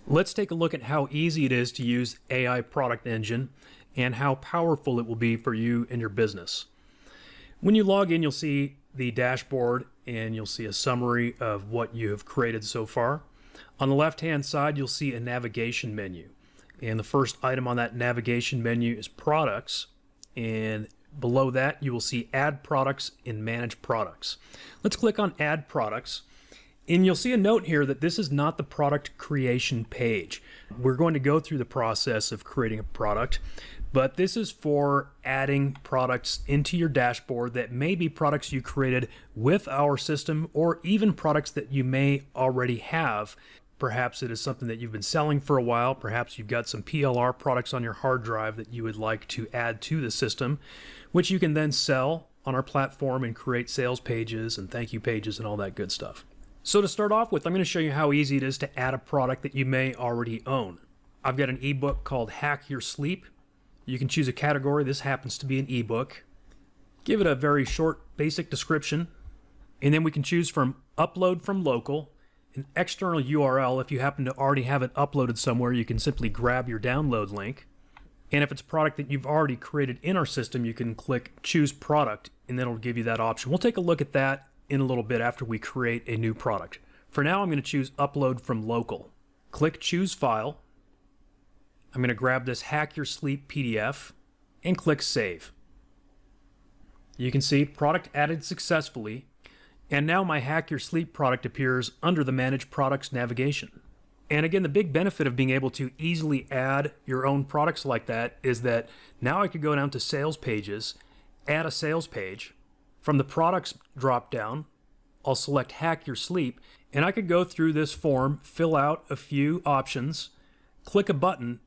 Let's take a look at how easy it is to use AI Product Engine and how powerful it will be for you and your business. When you log in, you'll see the dashboard and you'll see a summary of what you have created so far. On the left-hand side, you'll see a navigation menu. And the first item on that navigation menu is products. And below that, you will see add products and manage products. Let's click on add products. And you'll see a note here that this is not the product creation page. We're going to go through the process of creating a product, but this is for adding products into your dashboard that may be products you created with our system or even products that you may already have. Perhaps it is something that you've been selling for a while. Perhaps you've got some PLR products on your hard drive that you would like to add to the system, which you can then sell on our platform and create sales pages and thank you pages and all that good stuff. So to start off with, I'm going to show you how easy it is to add a product that you may already own. I've got an ebook called Hack Your Sleep. You can choose a category. This happens to be an ebook. Give it a very short, basic description. And then we can choose from upload from local, an external URL. If you happen to already have it uploaded somewhere, you can simply grab your download link. And if it's a product that you've already created in our system, you can click choose product, and then it'll give you that option. We'll take a look at that in a little bit after we create a new product. For now, I'm going to choose upload from local. Click choose file. I'm going to grab this Hack Your Sleep PDF and click save. You can see product added successfully, and now my Hack Your Sleep product appears under the Manage Products navigation. And again, the big benefit of being able to easily add your own products like that is that now I could go down to sales pages, add a sales page. From the products drop down, I'll select Hack Your Sleep, and I could go through this form, fill out a few options, click a button,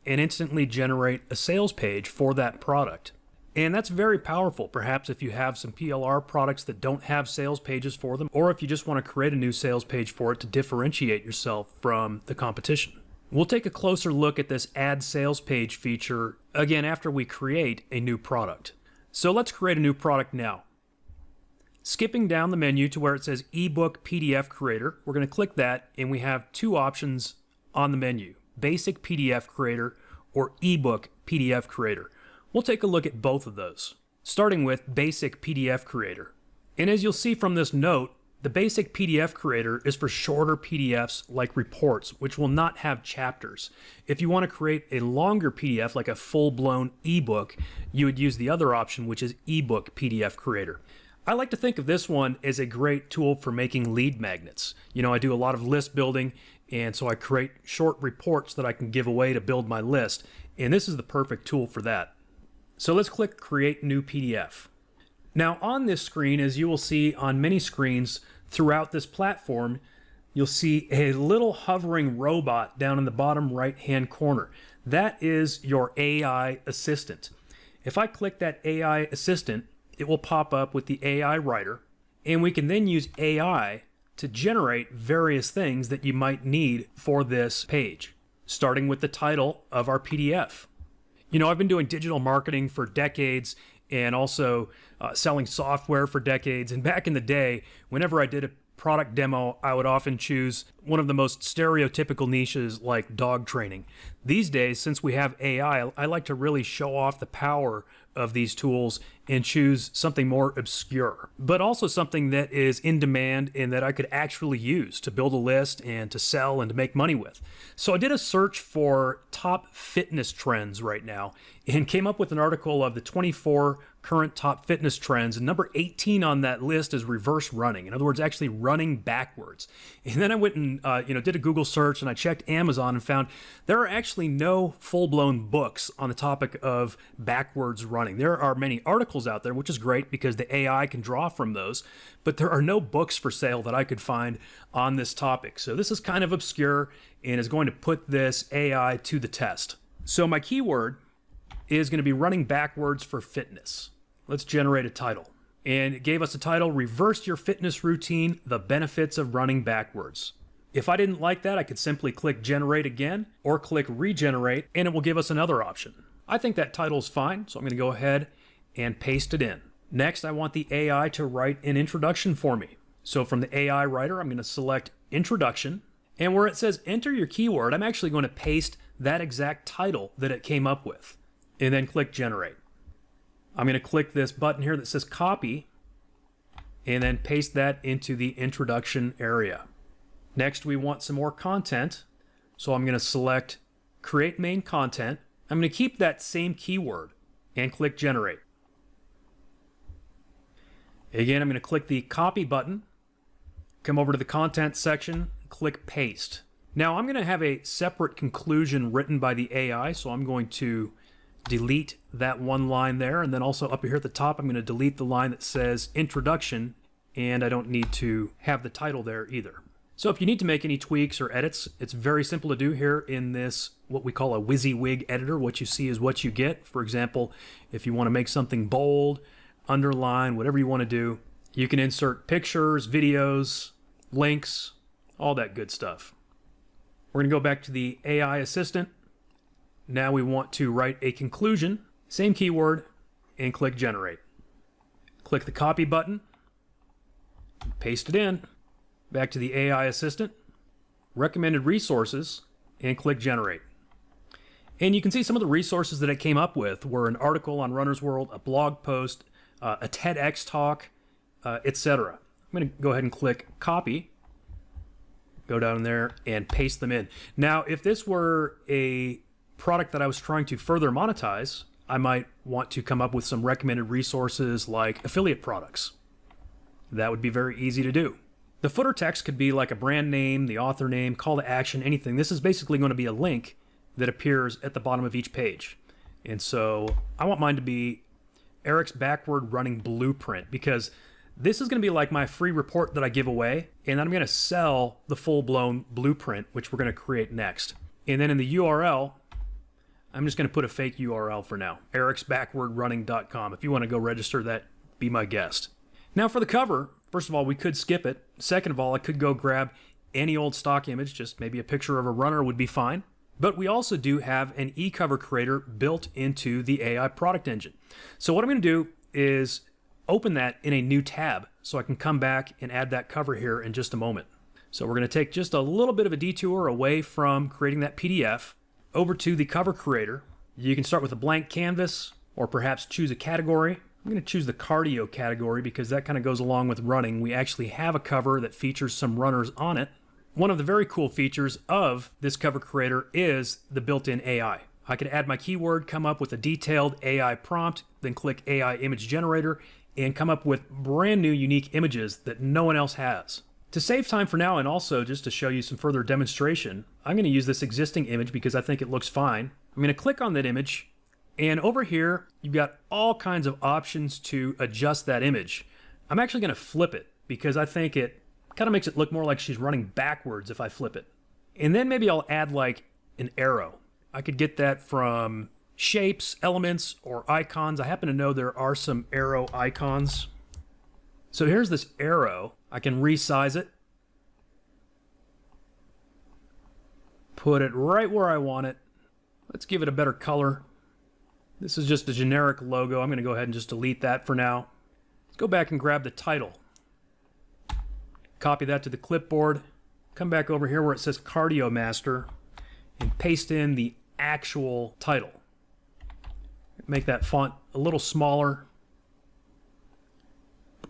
and instantly generate a sales page for that product. And that's very powerful. Perhaps if you have some PLR products that don't have sales pages for them, or if you just want to create a new sales page for it to differentiate yourself from the competition. We'll take a closer look at this Add Sales Page feature again after we create a new product. So let's create a new product now. Skipping down the menu to where it says eBook PDF Creator, we're going to click that, and we have two options on the menu, Basic PDF Creator or eBook PDF Creator. We'll take a look at both of those, starting with Basic PDF Creator. And as you'll see from this note, the Basic PDF Creator is for shorter PDFs like reports, which will not have chapters. If you want to create a longer PDF, like a full-blown ebook, you would use the other option, which is eBook PDF Creator. I like to think of this one as a great tool for making lead magnets. You know, I do a lot of list building, and so I create short reports that I can give away to build my list, and this is the perfect tool for that. So let's click Create New PDF. Now on this screen, as you will see on many screens throughout this platform, you'll see a little hovering robot down in the bottom right-hand corner. That is your AI assistant. If I click that AI assistant, it will pop up with the AI writer, and we can then use AI to generate various things that you might need for this page, starting with the title of our PDF. You know, I've been doing digital marketing for decades and also selling software for decades. And back in the day, whenever I did a product demo, I would often choose one of the most stereotypical niches like dog training. These days, since we have AI, I like to really show off the power of these tools and choose something more obscure, but also something that is in demand and that I could actually use to build a list and to sell and to make money with. So I did a search for top fitness trends right now and came up with an article of the 24 current top fitness trends, and number 18 on that list is reverse running. In other words, actually running backwards. And then I went and did a Google search, and I checked Amazon and found there are actually no full-blown books on the topic of backwards running. There are many articles out there, which is great because the AI can draw from those, but there are no books for sale that I could find on this topic. So this is kind of obscure and is going to put this AI to the test. So my keyword is going to be running backwards for fitness. Let's generate a title. And it gave us a title, Reverse Your Fitness Routine, The Benefits of Running Backwards. If I didn't like that, I could simply click Generate again or click Regenerate, and it will give us another option. I think that title's fine, so I'm going to go ahead and paste it in. Next, I want the AI to write an introduction for me. So from the AI writer, I'm going to select Introduction, And where it says enter your keyword, I'm actually going to paste that exact title that it came up with and then click generate. I'm going to click this button here that says copy and then paste that into the introduction area. Next, we want some more content. So I'm going to select create main content. I'm going to keep that same keyword and click generate. Again, I'm going to click the copy button, come over to the content section, click paste. Now I'm going to have a separate conclusion written by the AI, so I'm going to delete that one line there, and then also up here at the top I'm going to delete the line that says introduction, and I don't need to have the title there either. So if you need to make any tweaks or edits, it's very simple to do here in this, what we call a WYSIWYG editor. What you see is what you get. For example, if you want to make something bold, underline, whatever you want to do, you can insert pictures, videos, links, all that good stuff. We're going to go back to the AI assistant. Now we want to write a conclusion, same keyword, and click generate. Click the copy button, paste it in. Back to the AI assistant, recommended resources, and click generate. And you can see some of the resources that it came up with were an article on Runner's World, a blog post, a TEDx talk, etc. I'm going to go ahead and click copy, go down there and paste them in. Now, if this were a product that I was trying to further monetize, I might want to come up with some recommended resources like affiliate products. That would be very easy to do. The footer text could be like a brand name, the author name, call to action, anything. This is basically going to be a link that appears at the bottom of each page. And so I want mine to be Eric's backward running blueprint, because this is going to be like my free report that I give away, and then I'm going to sell the full-blown blueprint, which we're going to create next. And then in the URL, I'm just going to put a fake URL for now, ericsbackwardrunning.com. If you want to go register that, be my guest. Now for the cover, first of all, we could skip it. Second of all, I could go grab any old stock image, just maybe a picture of a runner would be fine. But we also do have an e-cover creator built into the AI product engine. So what I'm going to do is open that in a new tab so I can come back and add that cover here in just a moment. So we're going to take just a little bit of a detour away from creating that PDF over to the cover creator. You can start with a blank canvas or perhaps choose a category. I'm going to choose the cardio category because that kind of goes along with running. We actually have a cover that features some runners on it. One of the very cool features of this cover creator is the built-in AI. I could add my keyword, come up with a detailed AI prompt, then click AI image generator, and come up with brand new unique images that no one else has. To save time for now, and also just to show you some further demonstration, I'm going to use this existing image because I think it looks fine. I'm going to click on that image, and over here, you've got all kinds of options to adjust that image. I'm actually going to flip it because I think it kind of makes it look more like she's running backwards if I flip it. And then maybe I'll add like an arrow. I could get that from shapes, elements, or icons. I happen to know there are some arrow icons. So here's this arrow. I can resize it. Put it right where I want it. Let's give it a better color. This is just a generic logo. I'm going to go ahead and just delete that for now. Let's go back and grab the title. Copy that to the clipboard. Come back over here where it says Cardio Master and paste in the actual title. Make that font a little smaller.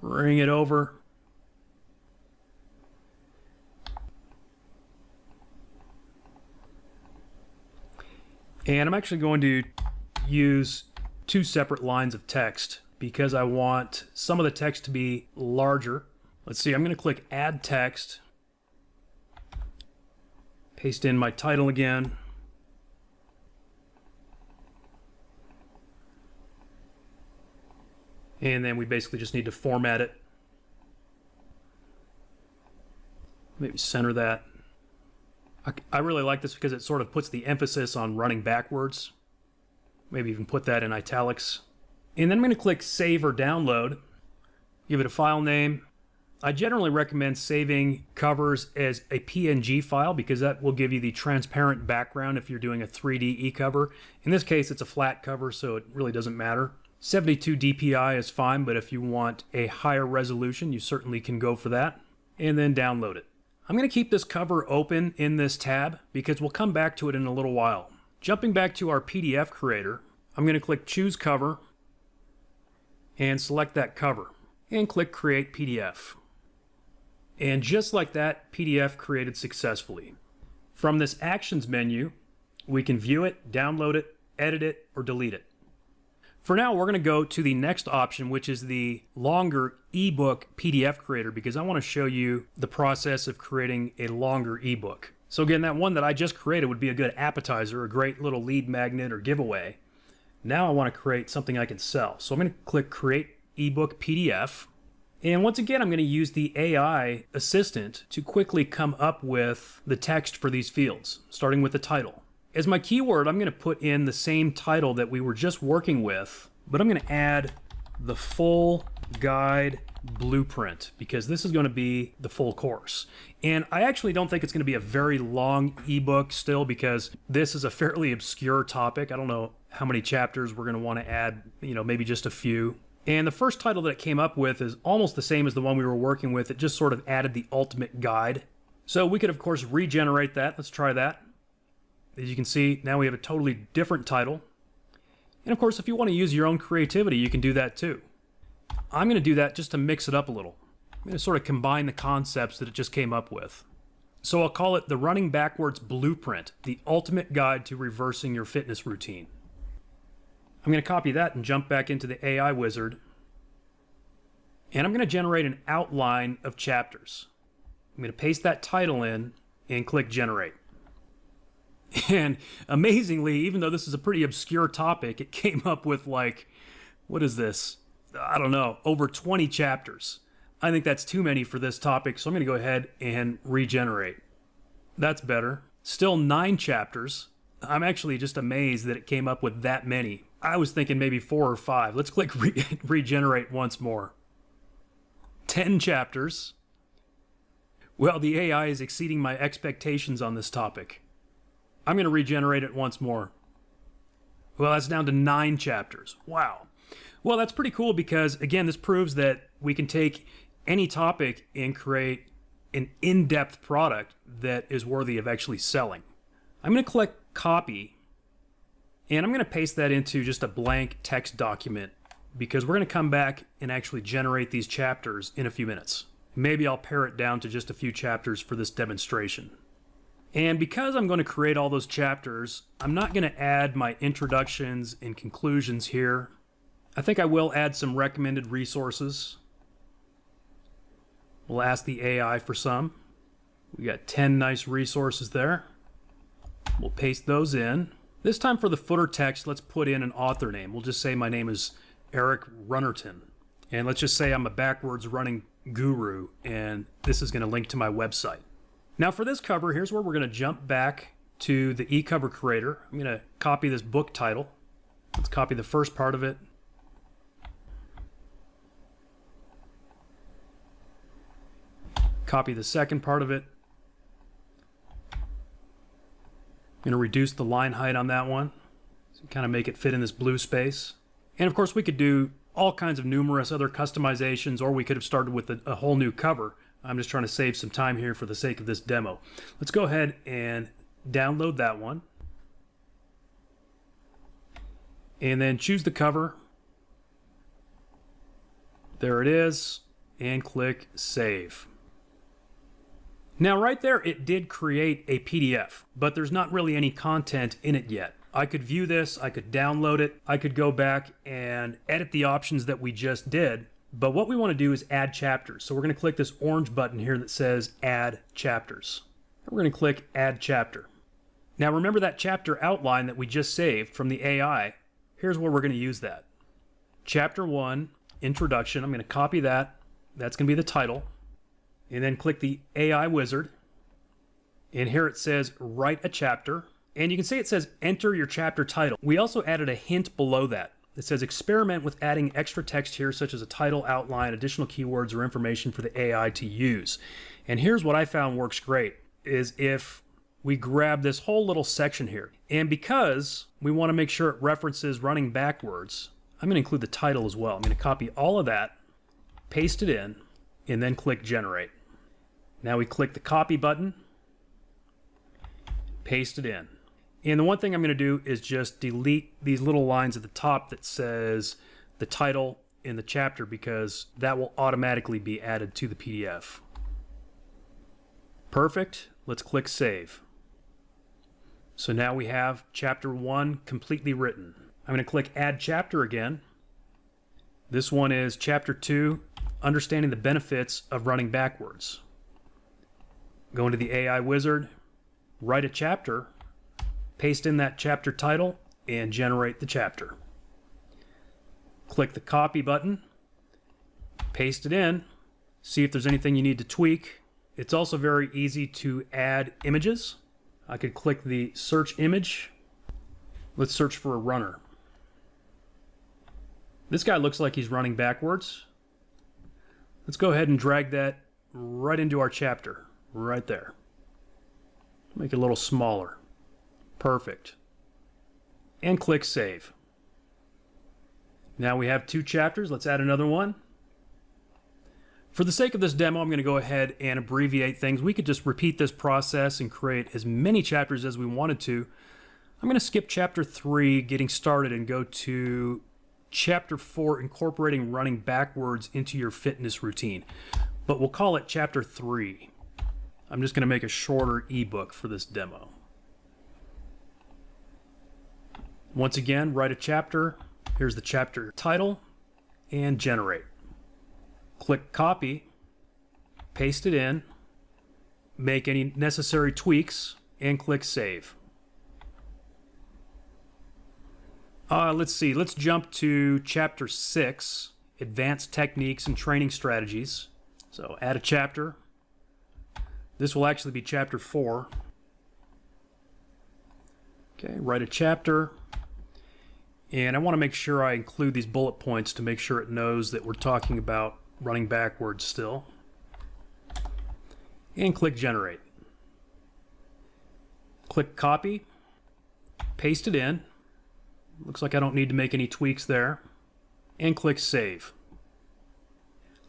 Bring it over. And I'm actually going to use two separate lines of text because I want some of the text to be larger. Let's see, I'm going to click Add Text. Paste in my title again. And then we basically just need to format it. Maybe center that. I really like this because it sort of puts the emphasis on running backwards. Maybe even put that in italics. And then I'm going to click Save or Download. Give it a file name. I generally recommend saving covers as a PNG file because that will give you the transparent background if you're doing a 3D e-cover. In this case, it's a flat cover, so it really doesn't matter. 72 DPI is fine, but if you want a higher resolution, you certainly can go for that. And then download it. I'm going to keep this cover open in this tab because we'll come back to it in a little while. Jumping back to our PDF creator, I'm going to click Choose Cover and select that cover and click Create PDF. And just like that, PDF created successfully. From this Actions menu, we can view it, download it, edit it, or delete it. For now, we're going to go to the next option, which is the longer eBook PDF creator, because I want to show you the process of creating a longer eBook. So again, that one that I just created would be a good appetizer, a great little lead magnet or giveaway. Now I want to create something I can sell. So I'm going to click Create eBook PDF. And once again, I'm going to use the AI assistant to quickly come up with the text for these fields, starting with the title. As my keyword, I'm going to put in the same title that we were just working with, but I'm going to add the full guide blueprint because this is going to be the full course. And I actually don't think it's going to be a very long ebook still because this is a fairly obscure topic. I don't know how many chapters we're going to want to add, maybe just a few. And the first title that it came up with is almost the same as the one we were working with. It just sort of added the ultimate guide. So we could, of course, regenerate that. Let's try that. As you can see, now we have a totally different title. And of course, if you want to use your own creativity, you can do that too. I'm going to do that just to mix it up a little. I'm going to sort of combine the concepts that it just came up with. So I'll call it the Running Backwards Blueprint, the ultimate guide to reversing your fitness routine. I'm going to copy that and jump back into the AI wizard. And I'm going to generate an outline of chapters. I'm going to paste that title in and click Generate. And amazingly, even though this is a pretty obscure topic, it came up with what is this? I don't know, over 20 chapters. I think that's too many for this topic, so I'm going to go ahead and regenerate. That's better. Still 9 chapters. I'm actually just amazed that it came up with that many. I was thinking maybe 4 or 5. Let's click regenerate once more. 10 chapters. Well, the AI is exceeding my expectations on this topic. I'm going to regenerate it once more. Well, that's down to 9 chapters. Wow. Well, that's pretty cool because, again, this proves that we can take any topic and create an in-depth product that is worthy of actually selling. I'm going to click Copy, and I'm going to paste that into just a blank text document because we're going to come back and actually generate these chapters in a few minutes. Maybe I'll pare it down to just a few chapters for this demonstration. And because I'm going to create all those chapters, I'm not going to add my introductions and conclusions here. I think I will add some recommended resources. We'll ask the AI for some. We got 10 nice resources there. We'll paste those in. This time for the footer text, let's put in an author name. We'll just say my name is Eric Runnerton. And let's just say I'm a backwards running guru, and this is going to link to my website. Now for this cover, here's where we're going to jump back to the eCover creator. I'm going to copy this book title. Let's copy the first part of it. Copy the second part of it. I'm going to reduce the line height on that one, so kind of make it fit in this blue space. And of course we could do all kinds of numerous other customizations, or we could have started with a whole new cover. I'm just trying to save some time here for the sake of this demo. Let's go ahead and download that one. And then choose the cover. There it is. And click Save. Now right there, it did create a PDF, but there's not really any content in it yet. I could view this, I could download it, I could go back and edit the options that we just did. But what we want to do is add chapters. So we're going to click this orange button here that says Add Chapters. And we're going to click Add Chapter. Now remember that chapter outline that we just saved from the AI. Here's where we're going to use that. Chapter 1, Introduction. I'm going to copy that. That's going to be the title. And then click the AI wizard. And here it says Write a Chapter. And you can see it says Enter your chapter title. We also added a hint below that. It says experiment with adding extra text here, such as a title, outline, additional keywords, or information for the AI to use. And here's what I found works great, is if we grab this whole little section here. And because we want to make sure it references running backwards, I'm going to include the title as well. I'm going to copy all of that, paste it in, and then click Generate. Now we click the copy button, paste it in. And the one thing I'm going to do is just delete these little lines at the top that says the title in the chapter, because that will automatically be added to the PDF. Perfect. Let's click save. So now we have chapter 1 completely written. I'm going to click add chapter again. This one is chapter 2, understanding the benefits of running backwards. Go into the AI wizard, write a chapter, paste in that chapter title, and generate the chapter. Click the copy button, paste it in, see if there's anything you need to tweak. It's also very easy to add images. I could click the search image. Let's search for a runner. This guy looks like he's running backwards. Let's go ahead and drag that right into our chapter, right there. Make it a little smaller. Perfect. And click save. Now we have 2 chapters. Let's add another one. For the sake of this demo, I'm going to go ahead and abbreviate things. We could just repeat this process and create as many chapters as we wanted to. I'm going to skip chapter 3, getting started, and go to chapter 4, incorporating running backwards into your fitness routine. But we'll call it chapter 3. I'm just going to make a shorter ebook for this demo. Once again, write a chapter. Here's the chapter title, and generate. Click copy, paste it in, make any necessary tweaks, and click save. Let's see, let's jump to chapter 6, advanced techniques and training strategies. So add a chapter. This will actually be chapter 4. Okay, write a chapter. And I want to make sure I include these bullet points to make sure it knows that we're talking about running backwards still. And click generate. Click copy, paste it in. Looks like I don't need to make any tweaks there. And click save.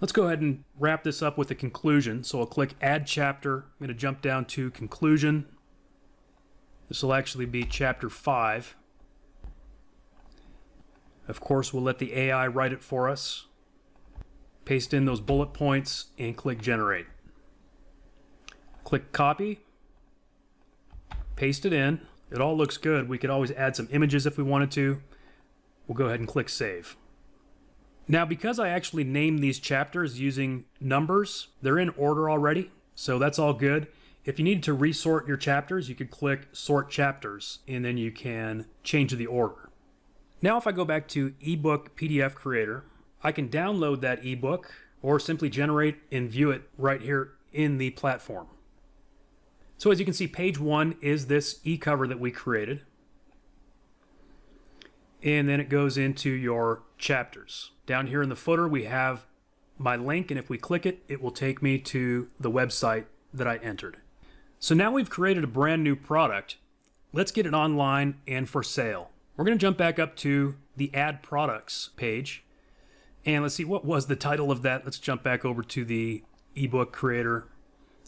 Let's go ahead and wrap this up with a conclusion. So I'll click add chapter. I'm going to jump down to conclusion. This will actually be chapter 5. Of course, we'll let the AI write it for us. Paste in those bullet points and click generate. Click copy, paste it in. It all looks good. We could always add some images if we wanted to. We'll go ahead and click save. Now, because I actually named these chapters using numbers, they're in order already, so that's all good. If you need to resort your chapters, you could click sort chapters, and then you can change the order. Now if I go back to eBook PDF Creator, I can download that ebook or simply generate and view it right here in the platform. So as you can see, page 1 is this e-cover that we created. And then it goes into your chapters. Down here in the footer, we have my link, and if we click it, it will take me to the website that I entered. So now we've created a brand new product. Let's get it online and for sale. We're going to jump back up to the Add Products page. And let's see, what was the title of that? Let's jump back over to the ebook creator.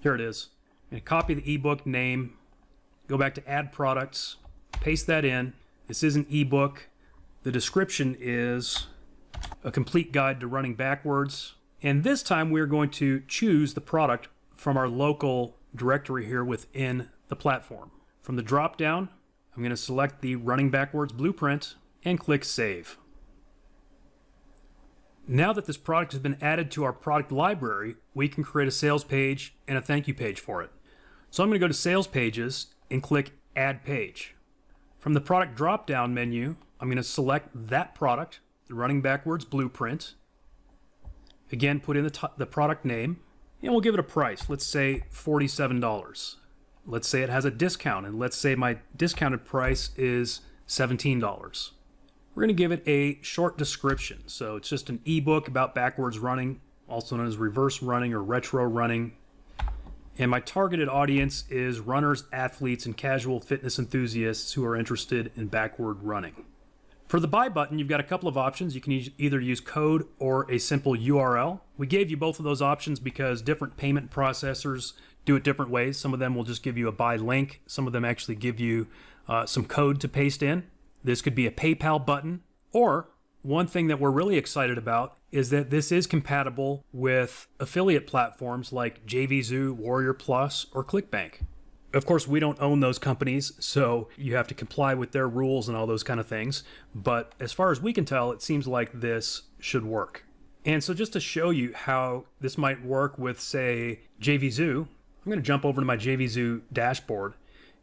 Here it is. I'm going to copy the ebook name, go back to Add Products, paste that in. This is an ebook. The description is a complete guide to running backwards. And this time we're going to choose the product from our local directory here within the platform. From the drop down, I'm going to select the running backwards blueprint and click save. Now that this product has been added to our product library, we can create a sales page and a thank you page for it. So I'm going to go to sales pages and click add page. From the product drop down menu, I'm going to select that product, the running backwards blueprint. Again, put in the product name, and we'll give it a price. Let's say $47. Let's say it has a discount, and let's say my discounted price is $17. We're going to give it a short description. So it's just an ebook about backwards running, also known as reverse running or retro running. And my targeted audience is runners, athletes, and casual fitness enthusiasts who are interested in backward running. For the buy button, you've got a couple of options. You can either use code or a simple URL. We gave you both of those options because different payment processors do it different ways. Some of them will just give you a buy link. Some of them actually give you some code to paste in. This could be a PayPal button. Or one thing that we're really excited about is that this is compatible with affiliate platforms like JVZoo, Warrior Plus, or ClickBank. Of course, we don't own those companies, so you have to comply with their rules and all those kind of things. But as far as we can tell, it seems like this should work. And so just to show you how this might work with, say, JVZoo, I'm going to jump over to my JVZoo dashboard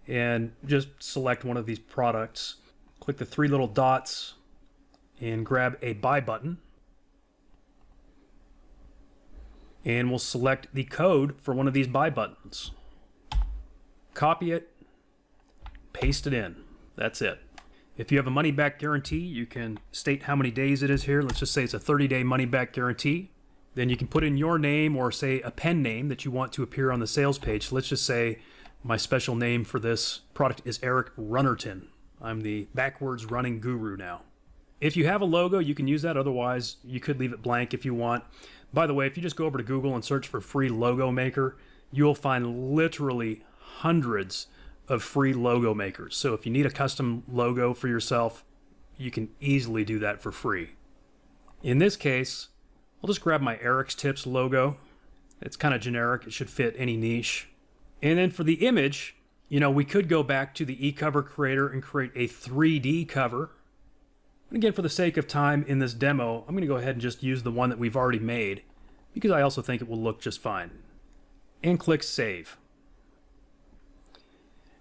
and just select one of these products. Click the three little dots and grab a buy button. And we'll select the code for one of these buy buttons. Copy it, paste it in. That's it. If you have a money-back guarantee, you can state how many days it is here. Let's just say it's a 30-day money-back guarantee. Then you can put in your name or say a pen name that you want to appear on the sales page. So let's just say my special name for this product is Eric Runnerton. I'm the backwards running guru now. If you have a logo, you can use that. Otherwise, you could leave it blank if you want. By the way, if you just go over to Google and search for free logo maker, you'll find literally hundreds of free logo makers. So if you need a custom logo for yourself, you can easily do that for free. In this case, I'll just grab my Eric's Tips logo. It's kind of generic. It should fit any niche. And then for the image, we could go back to the eCover creator and create a 3D cover. And again, for the sake of time in this demo, I'm going to go ahead and just use the one that we've already made because I also think it will look just fine. And click Save.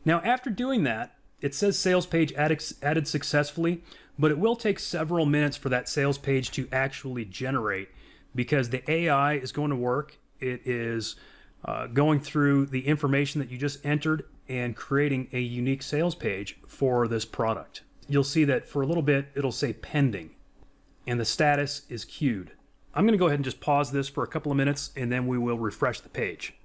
Now, after doing that, it says sales page added successfully, but it will take several minutes for that sales page to actually generate because the AI is going to work. It is going through the information that you just entered and creating a unique sales page for this product. You'll see that for a little bit, it'll say pending, and the status is queued. I'm going to go ahead and just pause this for a couple of minutes, and then we will refresh the page.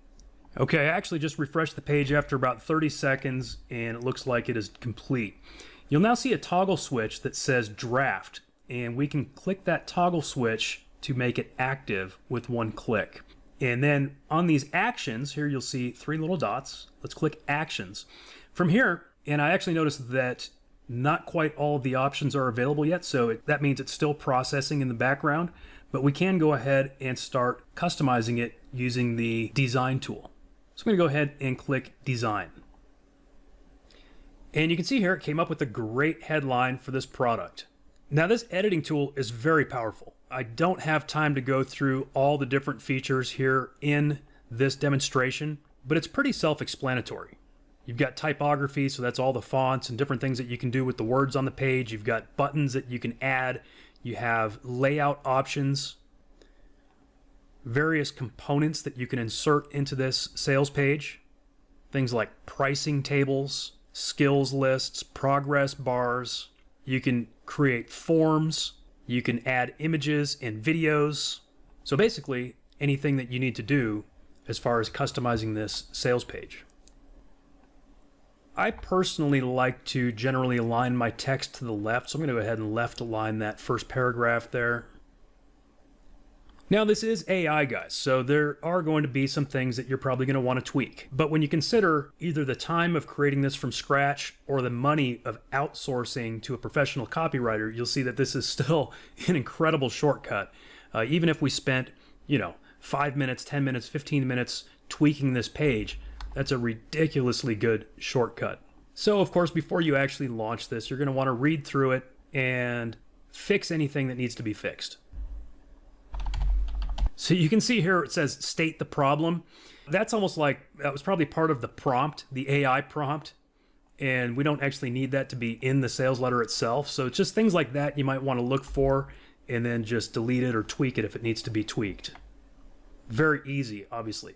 Okay, I actually just refreshed the page after about 30 seconds, and it looks like it is complete. You'll now see a toggle switch that says draft, and we can click that toggle switch to make it active with one click. And then on these actions, here you'll see three little dots. Let's click actions. From here, and I actually noticed that not quite all of the options are available yet, so that means it's still processing in the background, but we can go ahead and start customizing it using the design tool. So I'm going to go ahead and click Design. And you can see here it came up with a great headline for this product. Now this editing tool is very powerful. I don't have time to go through all the different features here in this demonstration, but it's pretty self-explanatory. You've got typography, so that's all the fonts and different things that you can do with the words on the page. You've got buttons that you can add. You have layout options, various components that you can insert into this sales page. Things like pricing tables, skills lists, progress bars. You can create forms. You can add images and videos. So basically, anything that you need to do as far as customizing this sales page. I personally like to generally align my text to the left, so I'm going to go ahead and left align that first paragraph there. Now this is AI, guys, so there are going to be some things that you're probably going to want to tweak. But when you consider either the time of creating this from scratch or the money of outsourcing to a professional copywriter, you'll see that this is still an incredible shortcut. Even if we spent, 5 minutes, 10 minutes, 15 minutes tweaking this page, that's a ridiculously good shortcut. So, of course, before you actually launch this, you're going to want to read through it and fix anything that needs to be fixed. So you can see here it says state the problem. That's almost like that was probably part of the prompt, the AI prompt, and we don't actually need that to be in the sales letter itself. So it's just things like that you might want to look for and then just delete it or tweak it if it needs to be tweaked. Very easy, obviously.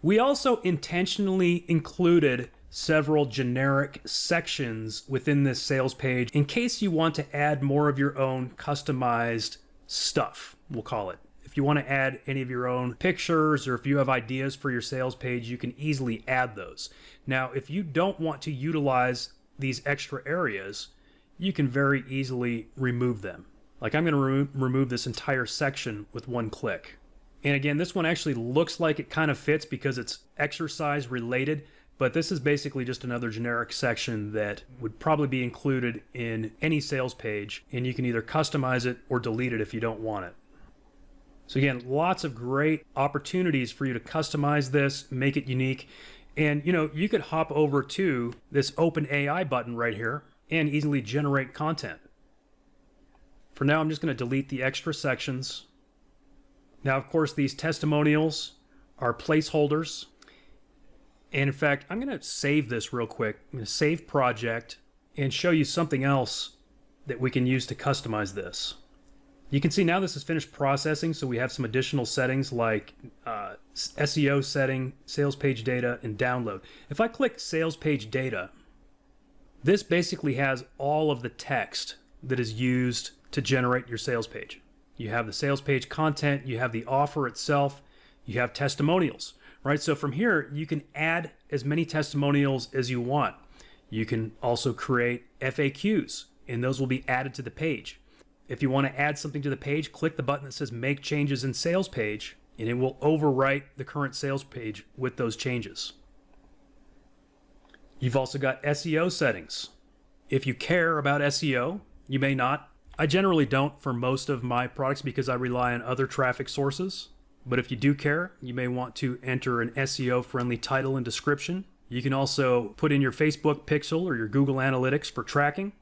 We also intentionally included several generic sections within this sales page in case you want to add more of your own customized stuff, we'll call it. If you want to add any of your own pictures or if you have ideas for your sales page, you can easily add those. Now, if you don't want to utilize these extra areas, you can very easily remove them. Like I'm going to remove this entire section with one click. And again, this one actually looks like it kind of fits because it's exercise related, but this is basically just another generic section that would probably be included in any sales page, and you can either customize it or delete it if you don't want it. So again, lots of great opportunities for you to customize this, make it unique. And you could hop over to this Open AI button right here and easily generate content. For now, I'm just going to delete the extra sections. Now, of course, these testimonials are placeholders. And in fact, I'm going to save this real quick. I'm going to save project and show you something else that we can use to customize this. You can see now this is finished processing, so we have some additional settings like SEO setting, sales page data, and download. If I click sales page data, this basically has all of the text that is used to generate your sales page. You have the sales page content, you have the offer itself, you have testimonials, right? So from here, you can add as many testimonials as you want. You can also create FAQs, and those will be added to the page. If you want to add something to the page, click the button that says Make Changes in Sales Page, and it will overwrite the current sales page with those changes. You've also got SEO settings. If you care about SEO, you may not. I generally don't for most of my products because I rely on other traffic sources. But if you do care, you may want to enter an SEO-friendly title and description. You can also put in your Facebook pixel or your Google Analytics for tracking.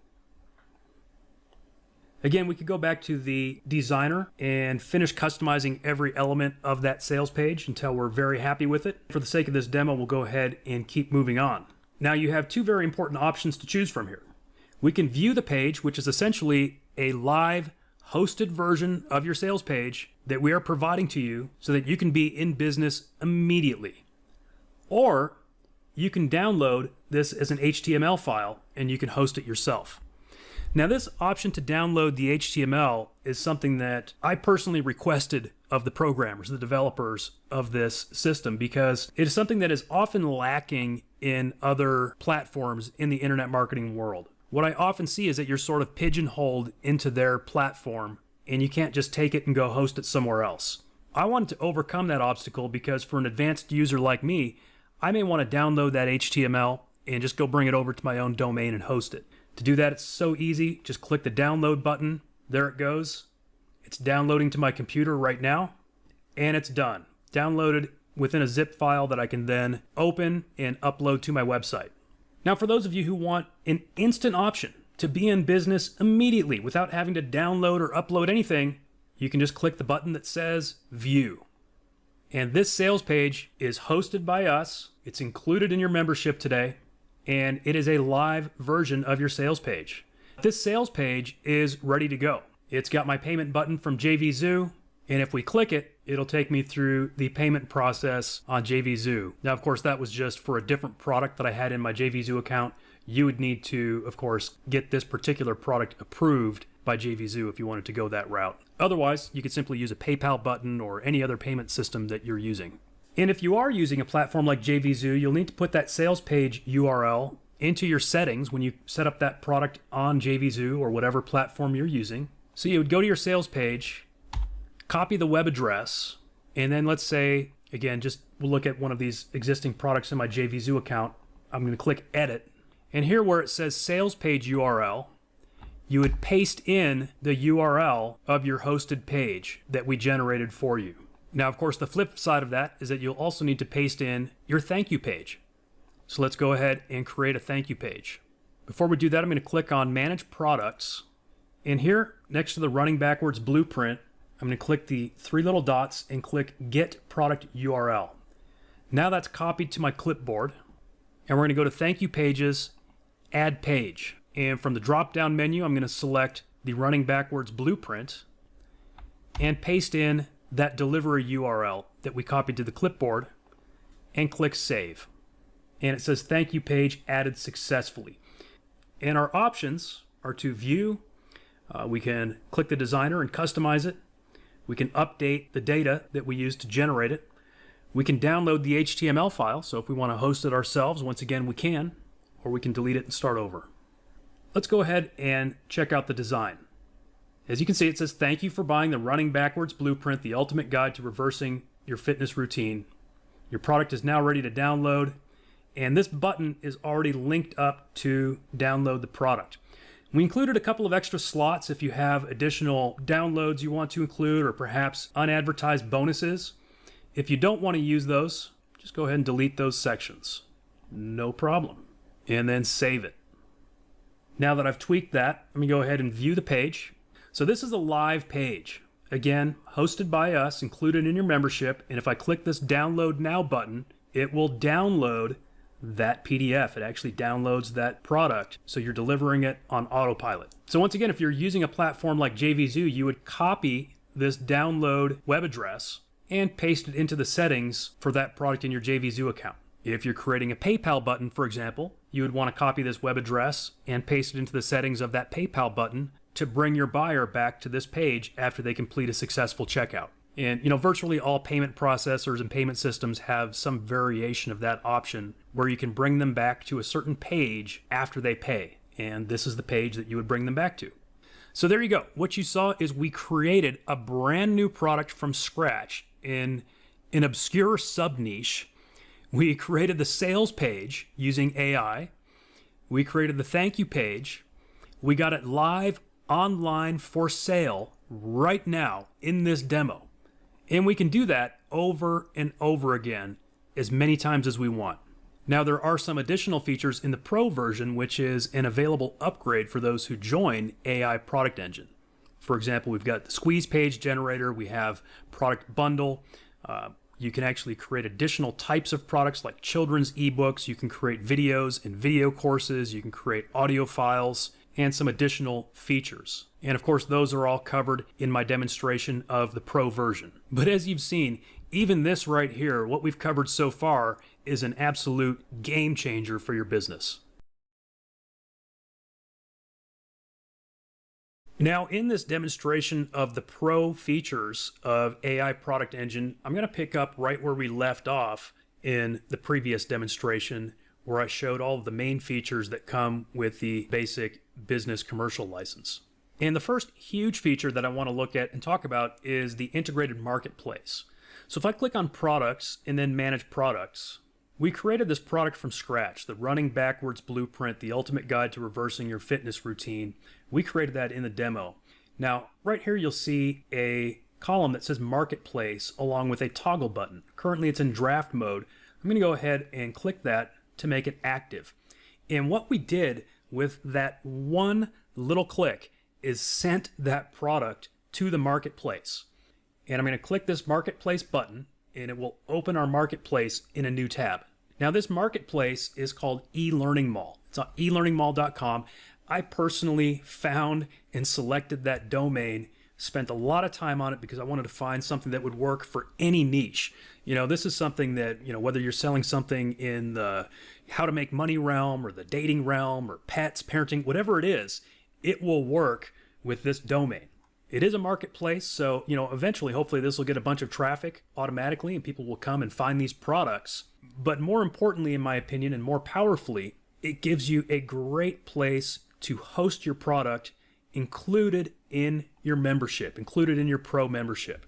Again, we could go back to the designer and finish customizing every element of that sales page until we're very happy with it. For the sake of this demo, we'll go ahead and keep moving on. Now you have two very important options to choose from here. We can view the page, which is essentially a live hosted version of your sales page that we are providing to you so that you can be in business immediately. Or you can download this as an HTML file and you can host it yourself. Now this option to download the HTML is something that I personally requested of the programmers, the developers of this system, because it is something that is often lacking in other platforms in the internet marketing world. What I often see is that you're sort of pigeonholed into their platform and you can't just take it and go host it somewhere else. I wanted to overcome that obstacle because for an advanced user like me, I may want to download that HTML and just go bring it over to my own domain and host it. To do that, it's so easy. Just click the download button. There it goes. It's downloading to my computer right now, and it's done. Downloaded within a zip file that I can then open and upload to my website. Now, for those of you who want an instant option to be in business immediately without having to download or upload anything, you can just click the button that says View. And this sales page is hosted by us. It's included in your membership today, and it is a live version of your sales page. This sales page is ready to go. It's got my payment button from JVZoo, and if we click it, it'll take me through the payment process on JVZoo. Now, of course, that was just for a different product that I had in my JVZoo account. You would need to, of course, get this particular product approved by JVZoo if you wanted to go that route. Otherwise, you could simply use a PayPal button or any other payment system that you're using. And if you are using a platform like JVZoo, you'll need to put that sales page URL into your settings when you set up that product on JVZoo or whatever platform you're using. So you would go to your sales page, copy the web address, and then let's say, again, we'll look at one of these existing products in my JVZoo account. I'm going to click Edit. And here where it says sales page URL, you would paste in the URL of your hosted page that we generated for you. Now, of course, the flip side of that is that you'll also need to paste in your thank you page. So let's go ahead and create a thank you page. Before we do that, I'm going to click on Manage Products. And here, next to the Running Backwards Blueprint, I'm going to click the three little dots and click Get Product URL. Now that's copied to my clipboard. And we're going to go to Thank You Pages, Add Page. And from the drop-down menu, I'm going to select the Running Backwards Blueprint and paste in that delivery URL that we copied to the clipboard and click Save. And it says Thank You Page added successfully. And our options are to view. We can click the designer and customize it. We can update the data that we use to generate it. We can download the HTML file, so if we want to host it ourselves, once again we can, or we can delete it and start over. Let's go ahead and check out the design. As you can see, it says, "Thank you for buying the Running Backwards Blueprint, the ultimate guide to reversing your fitness routine. Your product is now ready to download." And this button is already linked up to download the product. We included a couple of extra slots if you have additional downloads you want to include, or perhaps unadvertised bonuses. If you don't want to use those, just go ahead and delete those sections. No problem. And then save it. Now that I've tweaked that, let me go ahead and view the page. So this is a live page. Again, hosted by us, included in your membership. And if I click this Download Now button, it will download that PDF. It actually downloads that product, so you're delivering it on autopilot. So once again, if you're using a platform like JVZoo, you would copy this download web address and paste it into the settings for that product in your JVZoo account. If you're creating a PayPal button, for example, you would want to copy this web address and paste it into the settings of that PayPal button to bring your buyer back to this page after they complete a successful checkout. And virtually all payment processors and payment systems have some variation of that option where you can bring them back to a certain page after they pay. And this is the page that you would bring them back to. So there you go. What you saw is we created a brand new product from scratch in an obscure sub-niche. We created the sales page using AI. We created the thank you page. We got it live online for sale right now in this demo. And we can do that over and over again as many times as we want. Now, there are some additional features in the Pro version, which is an available upgrade for those who join AI Product Engine. For example, we've got the squeeze page generator. We have product bundle. You can actually create additional types of products like children's eBooks. You can create videos and video courses. You can create audio files and some additional features. And of course, those are all covered in my demonstration of the Pro version. But as you've seen, even this right here, what we've covered so far, is an absolute game changer for your business. Now, in this demonstration of the Pro features of AI Product Engine, I'm going to pick up right where we left off in the previous demonstration, where I showed all of the main features that come with the basic business commercial license. And the first huge feature that I want to look at and talk about is the integrated marketplace. So if I click on products and then manage products, we created this product from scratch, the Running Backwards Blueprint, the ultimate guide to reversing your fitness routine. We created that in the demo. Now, right here, you'll see a column that says marketplace along with a toggle button. Currently, it's in draft mode. I'm going to go ahead and click that to make it active. And what we did with that one little click is sent that product to the marketplace. And I'm going to click this marketplace button, and it will open our marketplace in a new tab. Now, this marketplace is called eLearning Mall. It's on elearningmall.com. I personally found and selected that domain, spent a lot of time on it because I wanted to find something that would work for any niche. This is something that, whether you're selling something in the how to make money realm or the dating realm or pets, parenting, whatever it is, it will work with this domain. It is a marketplace, so, eventually, hopefully this will get a bunch of traffic automatically and people will come and find these products. But more importantly, in my opinion, and more powerfully, it gives you a great place to host your product included in your membership, included in your Pro membership.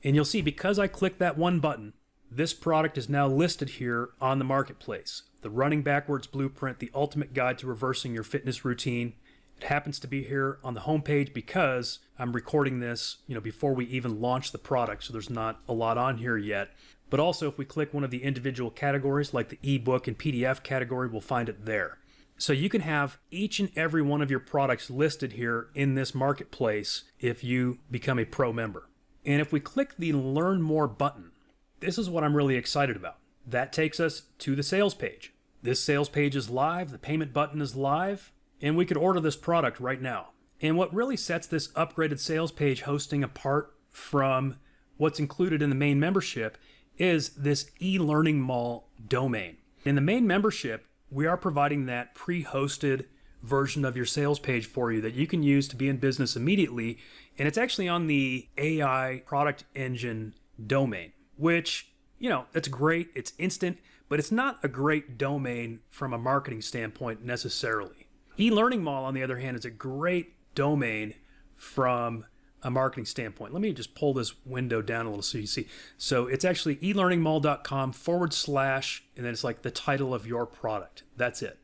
And you'll see, because I clicked that one button, this product is now listed here on the marketplace. The Running Backwards Blueprint, the ultimate guide to reversing your fitness routine. It happens to be here on the homepage because I'm recording this, before we even launch the product, so there's not a lot on here yet. But also, if we click one of the individual categories, like the ebook and PDF category, we'll find it there. So you can have each and every one of your products listed here in this marketplace if you become a Pro member. And if we click the Learn More button, this is what I'm really excited about. That takes us to the sales page. This sales page is live, the payment button is live, and we could order this product right now. And what really sets this upgraded sales page hosting apart from what's included in the main membership is this eLearning Mall domain. In the main membership, we are providing that pre-hosted version of your sales page for you that you can use to be in business immediately. And it's actually on the AI Product Engine domain, which, that's great. It's instant, but it's not a great domain from a marketing standpoint necessarily. eLearning Mall, on the other hand, is a great domain from a marketing standpoint. Let me just pull this window down a little so you see. So it's actually elearningmall.com / and then it's like the title of your product. That's it.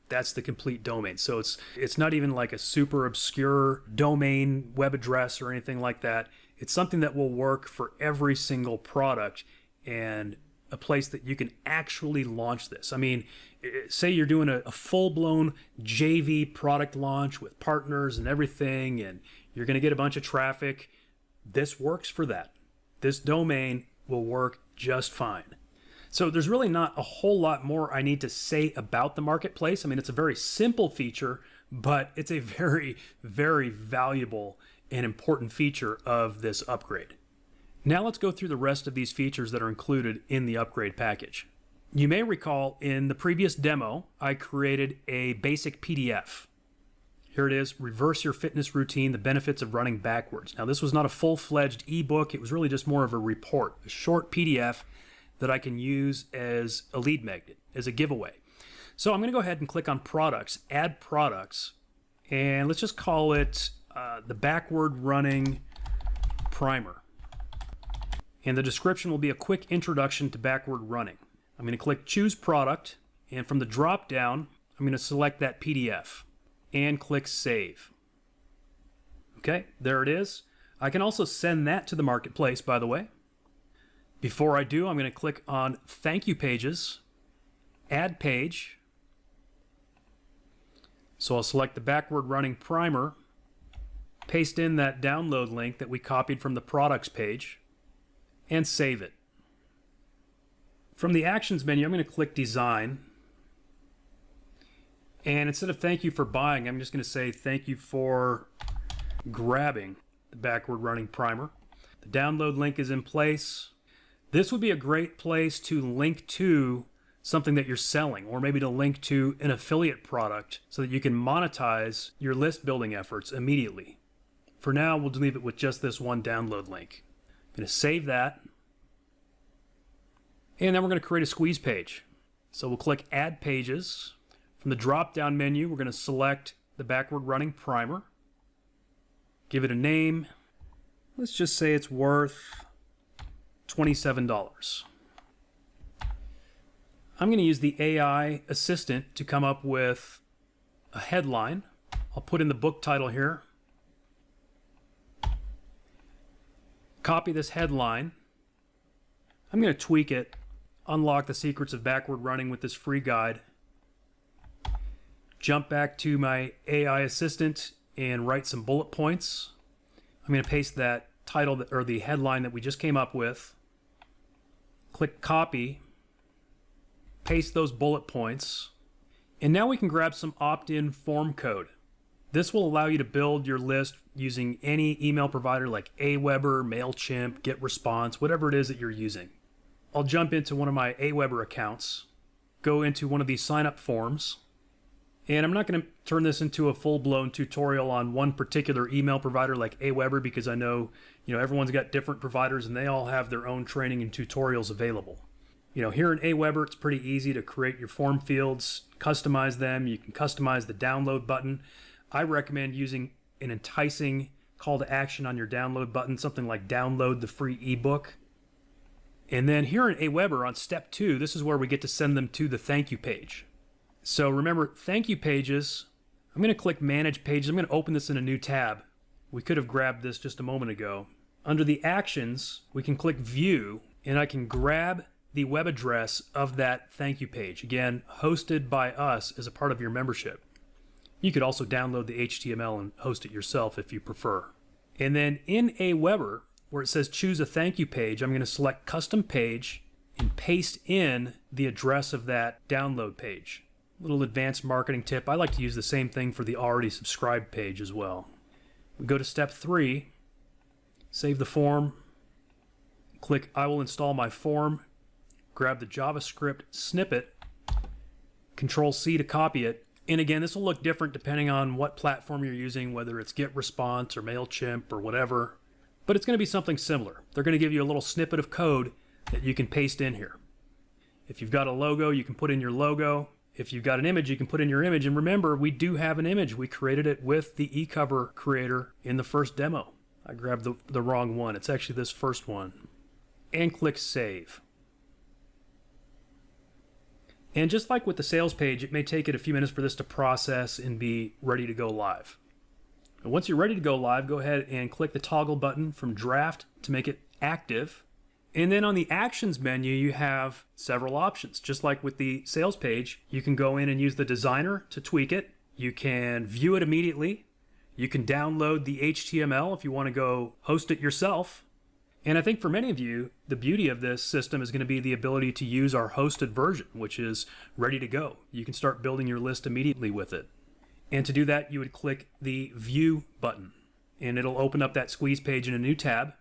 That's the complete domain. So it's not even like a super obscure domain web address or anything like that. It's something that will work for every single product and a place that you can actually launch this. I mean, say you're doing a full-blown JV product launch with partners and everything, and you're going to get a bunch of traffic. This works for that. This domain will work just fine. So there's really not a whole lot more I need to say about the marketplace. I mean, it's a very simple feature, but it's a very, very valuable and important feature of this upgrade. Now let's go through the rest of these features that are included in the upgrade package. You may recall in the previous demo, I created a basic PDF. Here it is, Reverse Your Fitness Routine, the Benefits of Running Backwards. Now this was not a full-fledged ebook, it was really just more of a report, a short PDF that I can use as a lead magnet, as a giveaway. So I'm going to go ahead and click on Products, Add Products, and let's just call it the Backward Running Primer. And the description will be a quick introduction to backward running. I'm going to click Choose Product, and from the drop down, I'm going to select that PDF and click Save. Okay, there it is. I can also send that to the marketplace, by the way. Before I do, I'm going to click on Thank You Pages, Add Page. So I'll select the Backward Running Primer, paste in that download link that we copied from the Products page, and save it. From the Actions menu, I'm going to click Design. And instead of thank you for buying, I'm just going to say thank you for grabbing the Backward Running Primer. The download link is in place. This would be a great place to link to something that you're selling, or maybe to link to an affiliate product so that you can monetize your list building efforts immediately. For now, we'll leave it with just this one download link. I'm going to save that. And then we're going to create a squeeze page. So we'll click Add Pages. From the drop-down menu, we're going to select the Backward Running Primer. Give it a name. Let's just say it's worth $27. I'm going to use the AI assistant to come up with a headline. I'll put in the book title here. Copy this headline. I'm going to tweak it, unlock the secrets of backward running with this free guide. Jump back to my AI assistant and write some bullet points. I'm going to paste that title or the headline that we just came up with. Click copy. Paste those bullet points. And now we can grab some opt-in form code. This will allow you to build your list using any email provider like Aweber, MailChimp, GetResponse, whatever it is that you're using. I'll jump into one of my Aweber accounts, go into one of these sign-up forms, and I'm not going to turn this into a full-blown tutorial on one particular email provider like Aweber because I know, everyone's got different providers and they all have their own training and tutorials available. Here in Aweber, it's pretty easy to create your form fields, customize them. You can customize the download button. I recommend using an enticing call to action on your download button, something like download the free ebook. And then here in Aweber on step 2, this is where we get to send them to the thank you page. So remember, thank you pages, I'm going to click Manage Pages. I'm going to open this in a new tab. We could have grabbed this just a moment ago. Under the actions, we can click View, and I can grab the web address of that thank you page. Again, hosted by us as a part of your membership. You could also download the HTML and host it yourself if you prefer. And then in Aweber, where it says choose a thank you page, I'm going to select Custom Page and paste in the address of that download page. Little advanced marketing tip. I like to use the same thing for the already subscribed page as well. We go to step 3, save the form, click I will install my form, grab the JavaScript snippet, Control C to copy it. And again, this will look different depending on what platform you're using, whether it's GetResponse or MailChimp or whatever. But it's going to be something similar. They're going to give you a little snippet of code that you can paste in here. If you've got a logo, you can put in your logo. If you've got an image, you can put in your image. And remember, we do have an image. We created it with the eCover creator in the first demo. I grabbed the wrong one. It's actually this first one. And click Save. And just like with the sales page, it may take it a few minutes for this to process and be ready to go live. And once you're ready to go live, go ahead and click the toggle button from Draft to make it active. And then on the Actions menu, you have several options. Just like with the sales page, you can go in and use the designer to tweak it. You can view it immediately. You can download the HTML if you want to go host it yourself. And I think for many of you, the beauty of this system is going to be the ability to use our hosted version, which is ready to go. You can start building your list immediately with it. And to do that, you would click the View button, and it'll open up that squeeze page in a new tab.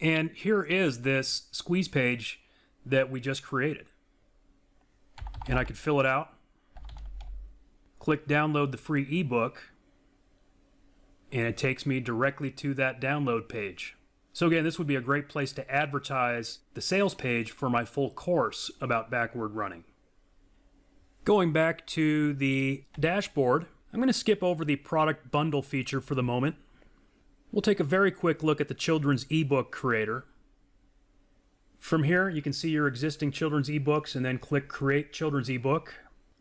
And here is this squeeze page that we just created. And I could fill it out. Click download the free ebook. And it takes me directly to that download page. So again, this would be a great place to advertise the sales page for my full course about backward running. Going back to the dashboard, I'm going to skip over the product bundle feature for the moment. We'll take a very quick look at the children's ebook creator. From here, you can see your existing children's ebooks and then click Create Children's Ebook.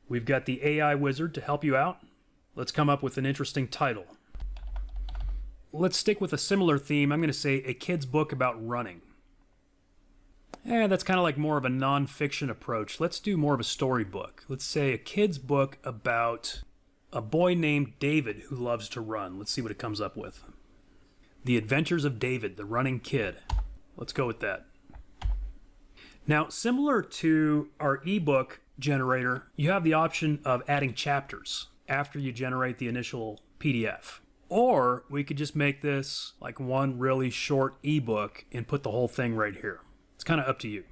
We've got the AI wizard to help you out. Let's come up with an interesting title. Let's stick with a similar theme. I'm going to say a kid's book about running. That's kind of like more of a non-fiction approach. Let's do more of a storybook. Let's say a kid's book about a boy named David who loves to run. Let's see what it comes up with. The Adventures of David, the Running Kid. Let's go with that. Now, similar to our ebook generator, you have the option of adding chapters after you generate the initial PDF. Or we could just make this like one really short ebook and put the whole thing right here. It's kind of up to you.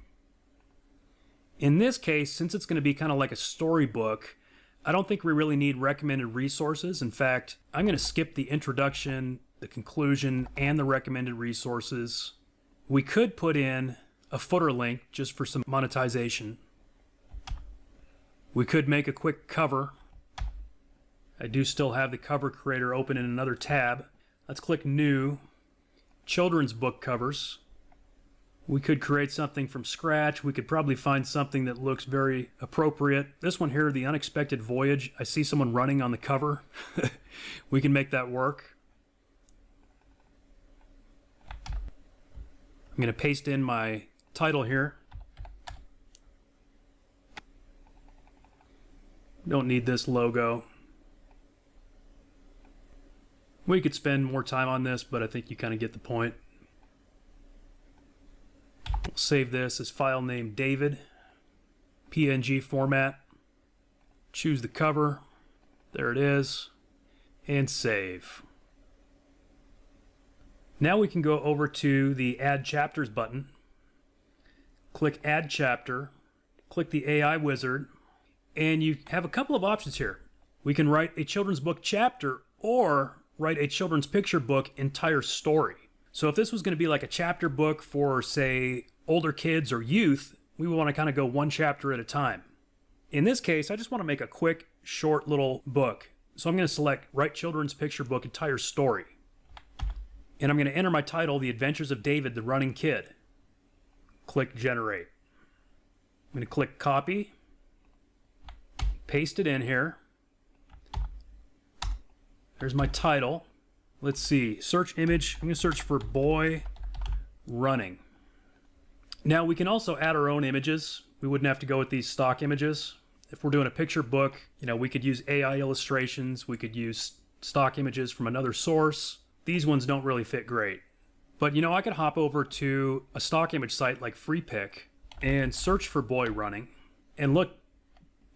In this case, since it's going to be kind of like a storybook, I don't think we really need recommended resources. In fact, I'm going to skip the introduction, the conclusion, and the recommended resources. We could put in a footer link just for some monetization. We could make a quick cover. I do still have the cover creator open in another tab. Let's click New, Children's Book Covers. We could create something from scratch. We could probably find something that looks very appropriate. This one here, The Unexpected Voyage. I see someone running on the cover. We can make that work. I'm going to paste in my title here. Don't need this logo. We could spend more time on this, but I think you kind of get the point. We'll save this as file name David, PNG format. Choose the cover. There it is. And save. Now we can go over to the Add Chapters button. Click Add Chapter. Click the AI wizard. And you have a couple of options here. We can write a children's book chapter or write a children's picture book entire story. So if this was going to be like a chapter book for, say, older kids or youth, we would want to kind of go one chapter at a time. In this case, I just want to make a quick, short little book. So I'm going to select Write Children's Picture Book Entire Story. And I'm going to enter my title, The Adventures of David, the Running Kid. Click Generate. I'm going to click Copy. Paste it in here. There's my title. Let's see. Search image. I'm going to search for boy running. Now we can also add our own images. We wouldn't have to go with these stock images. If we're doing a picture book, we could use AI illustrations. We could use stock images from another source. These ones don't really fit great. But I could hop over to a stock image site like FreePic and search for boy running. And look,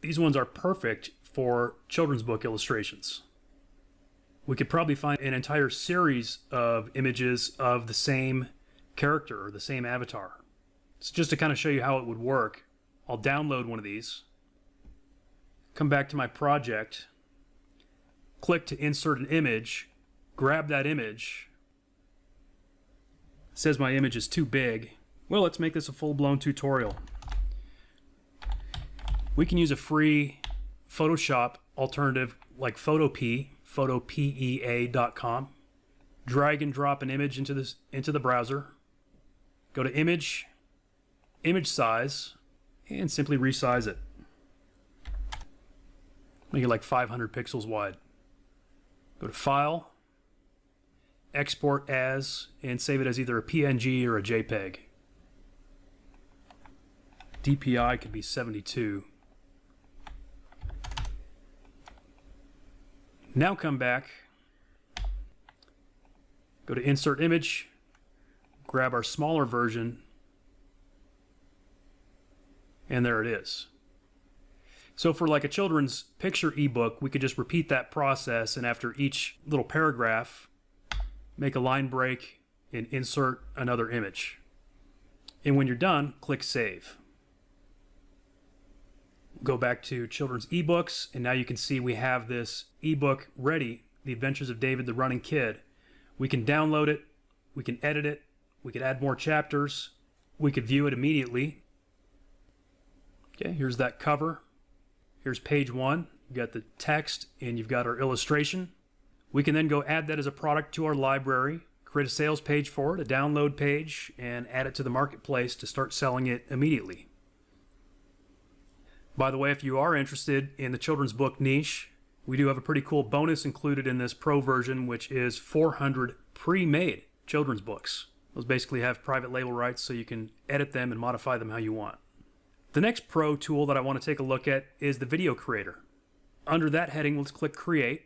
these ones are perfect for children's book illustrations. We could probably find an entire series of images of the same character or the same avatar. So just to kind of show you how it would work, I'll download one of these, come back to my project, click to insert an image, grab that image. It says my image is too big. Well, let's make this a full-blown tutorial. We can use a free Photoshop alternative like photopea.com. Drag and drop an image into the browser. Go to image size, and simply resize it. Make it like 500 pixels wide. Go to File, Export As, and save it as either a PNG or a JPEG. DPI could be 72. Now come back, go to Insert Image, grab our smaller version, and there it is. So for like a children's picture ebook, we could just repeat that process, and after each little paragraph, make a line break and insert another image. And when you're done, click Save. Go back to children's ebooks, and now you can see we have this ebook ready, The Adventures of David the Running Kid. We can download it, we can edit it, we could add more chapters, we could view it immediately. Okay, here's that cover. Here's page 1. You've got the text and you've got our illustration. We can then go add that as a product to our library, create a sales page for it, a download page, and add it to the marketplace to start selling it immediately. By the way, if you are interested in the children's book niche, we do have a pretty cool bonus included in this pro version, which is 400 pre-made children's books. Those basically have private label rights, so you can edit them and modify them how you want. The next pro tool that I want to take a look at is the video creator. Under that heading, let's click Create.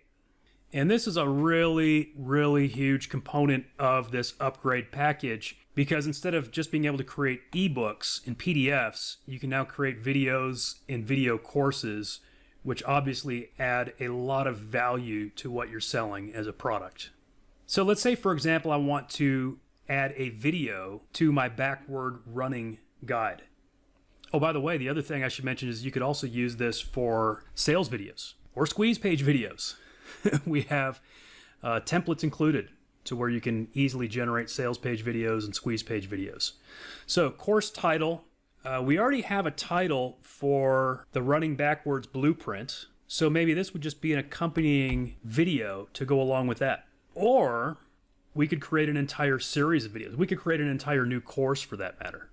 And this is a really, really huge component of this upgrade package, because instead of just being able to create ebooks and PDFs, you can now create videos and video courses, which obviously add a lot of value to what you're selling as a product. So let's say, for example, I want to add a video to my backward running guide. Oh, by the way, the other thing I should mention is you could also use this for sales videos or squeeze page videos. We have templates included to where you can easily generate sales page videos and squeeze page videos. So course title, we already have a title for the running backwards blueprint. So maybe this would just be an accompanying video to go along with that. Or we could create an entire series of videos. We could create an entire new course for that matter.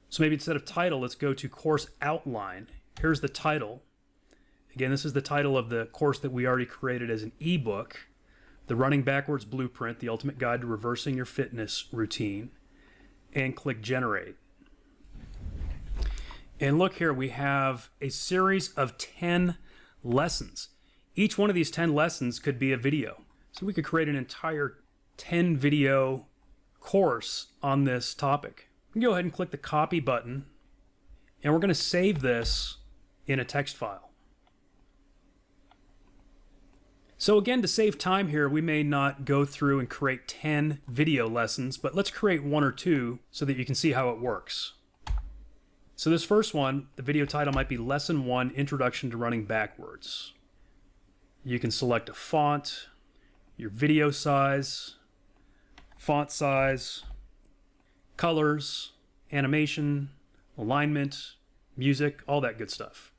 So maybe instead of title, let's go to course outline. Here's the title. Again, this is the title of the course that we already created as an ebook, The Running Backwards Blueprint, The Ultimate Guide to Reversing Your Fitness Routine, and click Generate. And look here, we have a series of 10 lessons. Each one of these 10 lessons could be a video. So we could create an entire 10 video course on this topic. We can go ahead and click the Copy button, and we're going to save this in a text file. So again, to save time here, we may not go through and create 10 video lessons, but let's create 1 or 2 so that you can see how it works. So this first one, the video title might be Lesson 1, Introduction to Running Backwards. You can select a font, your video size, font size, colors, animation, alignment, music, all that good stuff.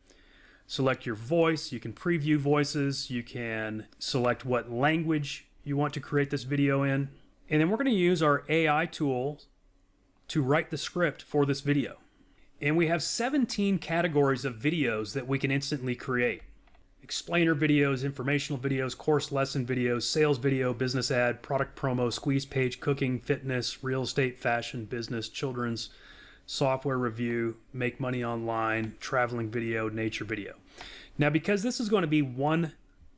Select your voice. You can preview voices. You can select what language you want to create this video in. And then we're going to use our AI tool to write the script for this video. And we have 17 categories of videos that we can instantly create. Explainer videos, informational videos, course lesson videos, sales video, business ad, product promo, squeeze page, cooking, fitness, real estate, fashion, business, children's, software review, make money online, traveling video, nature video. Now, because this is going to be one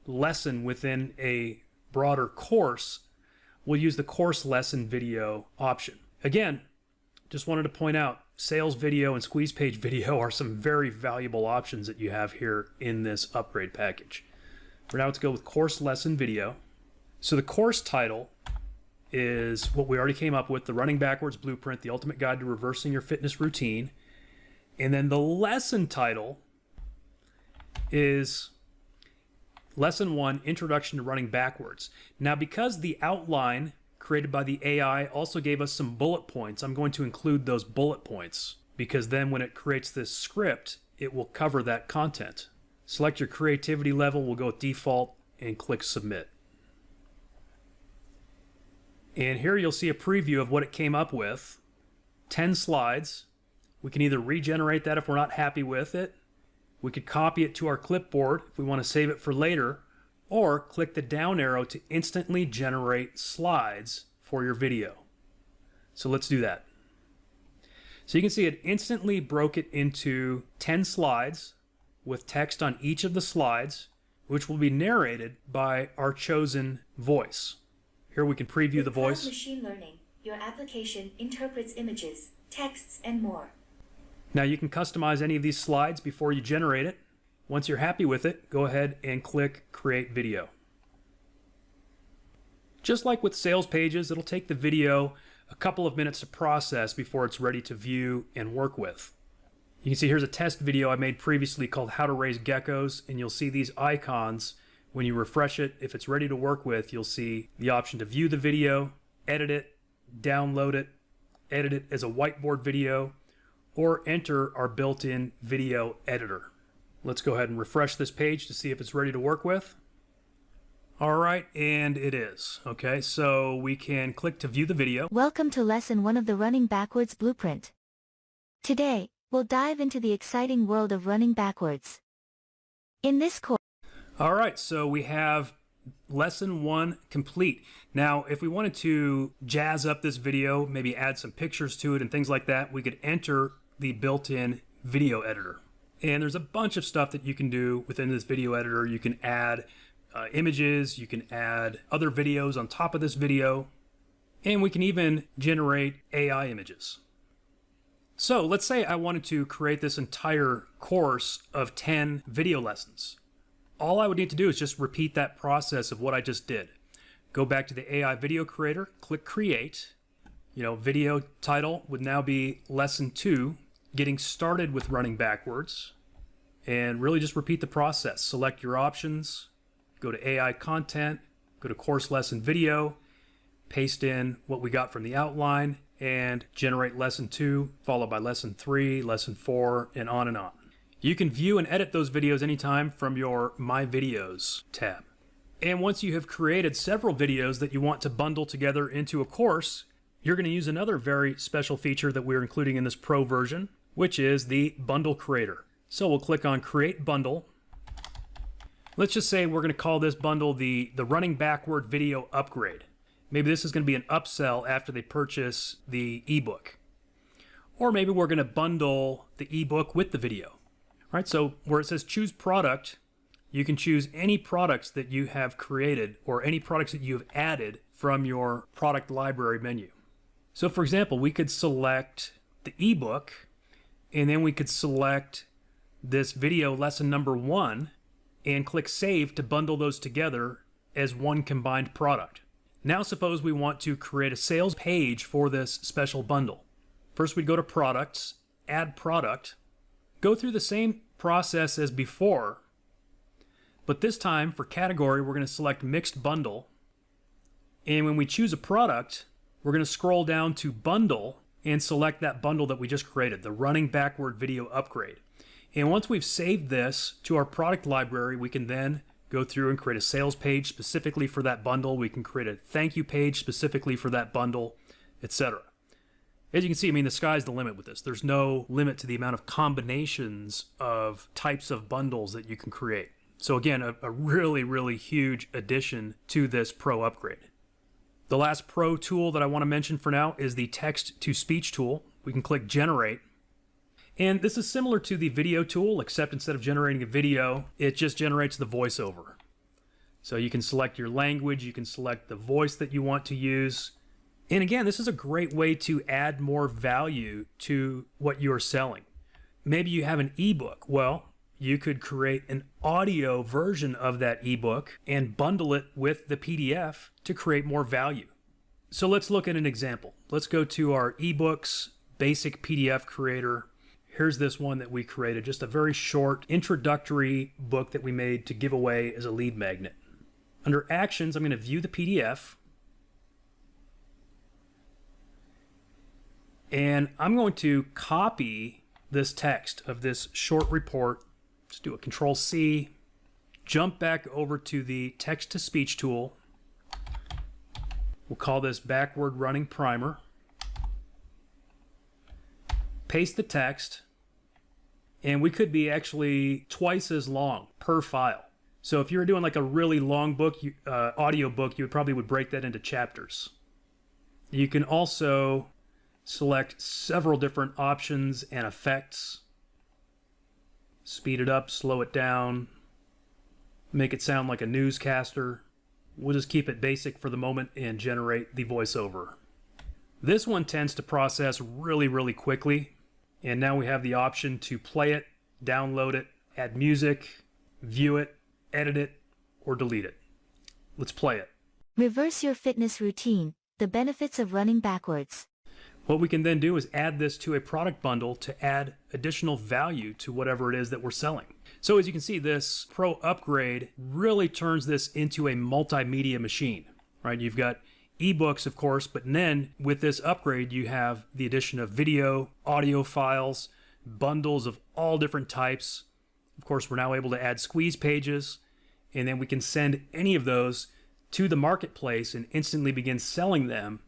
lesson within a broader course, we'll use the course lesson video option. Again, just wanted to point out, sales video and squeeze page video are some very valuable options that you have here in this upgrade package. For now, let's go with course lesson video. So the course title is what we already came up with, The Running Backwards Blueprint, The Ultimate Guide to Reversing Your Fitness Routine. And then the lesson title is Lesson 1, Introduction to Running Backwards. Now, because the outline created by the AI also gave us some bullet points, I'm going to include those bullet points, because then when it creates this script, it will cover that content. Select your creativity level, we'll go with default, and click submit. And here you'll see a preview of what it came up with. 10 slides. We can either regenerate that if we're not happy with it. We could copy it to our clipboard if we want to save it for later, or click the down arrow to instantly generate slides for your video. So let's do that. So you can see it instantly broke it into 10 slides with text on each of the slides, which will be narrated by our chosen voice. Here we can preview the voice. With machine learning, your application interprets images, texts, and more. Now you can customize any of these slides before you generate it. Once you're happy with it, go ahead and click Create Video. Just like with sales pages, it'll take the video a couple of minutes to process before it's ready to view and work with. You can see here's a test video I made previously called How to Raise Geckos, and you'll see these icons. When you refresh it, if it's ready to work with, you'll see the option to view the video, edit it, download it, edit it as a whiteboard video, or enter our built-in video editor. Let's go ahead and refresh this page to see if it's ready to work with. All right, and it is. Okay, so we can click to view the video. Welcome to Lesson 1 of the Running Backwards Blueprint. Today, we'll dive into the exciting world of running backwards. In this course... All right, so we have Lesson 1 complete. Now, if we wanted to jazz up this video, maybe add some pictures to it and things like that, we could enter the built-in video editor. And there's a bunch of stuff that you can do within this video editor. You can add images, you can add other videos on top of this video, and we can even generate AI images. So let's say I wanted to create this entire course of 10 video lessons. All I would need to do is just repeat that process of what I just did. Go back to the AI video creator, click create. Video title would now be Lesson 2, Getting Started with Running Backwards. And really just repeat the process. Select your options, go to AI content, go to course lesson video, paste in what we got from the outline, and generate lesson 2, followed by lesson 3, lesson 4, and on and on. You can view and edit those videos anytime from your My Videos tab. And once you have created several videos that you want to bundle together into a course, you're going to use another very special feature that we're including in this Pro version, which is the Bundle Creator. So we'll click on Create Bundle. Let's just say we're going to call this bundle the Running Backward Video Upgrade. Maybe this is going to be an upsell after they purchase the ebook. Or maybe we're going to bundle the ebook with the video. All right, so where it says choose product, you can choose any products that you have created or any products that you have added from your product library menu. So for example, we could select the ebook, and then we could select this video lesson number 1 and click save to bundle those together as one combined product. Now suppose we want to create a sales page for this special bundle. First we'd go to products, add product, go through the same process as before, but this time for category we're going to select mixed bundle, and when we choose a product we're going to scroll down to bundle and select that bundle that we just created, the Running Backward Video Upgrade. And once we've saved this to our product library, we can then go through and create a sales page specifically for that bundle. We can create a thank you page specifically for that bundle, etc. As you can see, the sky's the limit with this. There's no limit to the amount of combinations of types of bundles that you can create. So again, a really, really huge addition to this Pro upgrade. The last Pro tool that I want to mention for now is the text-to-speech tool. We can click Generate. And this is similar to the video tool, except instead of generating a video, it just generates the voiceover. So you can select your language, you can select the voice that you want to use. And again, this is a great way to add more value to what you're selling. Maybe you have an ebook. Well, you could create an audio version of that ebook and bundle it with the PDF to create more value. So let's look at an example. Let's go to our eBooks basic PDF creator. Here's this one that we created, just a very short introductory book that we made to give away as a lead magnet. Under Actions, I'm going to view the PDF. And I'm going to copy this text of this short report. Just do a Control C, jump back over to the text-to-speech tool. We'll call this backward running primer. Paste the text, and we could be actually twice as long per file. So if you were doing like a really long book, audio book, you probably would break that into chapters. You can also select several different options and effects. Speed it up, slow it down, make it sound like a newscaster. We'll just keep it basic for the moment and generate the voiceover. This one tends to process really, really quickly. And now we have the option to play it, download it, add music, view it, edit it, or delete it. Let's play it. Reverse your fitness routine, the benefits of running backwards. What we can then do is add this to a product bundle to add additional value to whatever it is that we're selling. So as you can see, this Pro upgrade really turns this into a multimedia machine, right? You've got eBooks, of course, but then with this upgrade, you have the addition of video, audio files, bundles of all different types. Of course, we're now able to add squeeze pages, and then we can send any of those to the marketplace and instantly begin selling them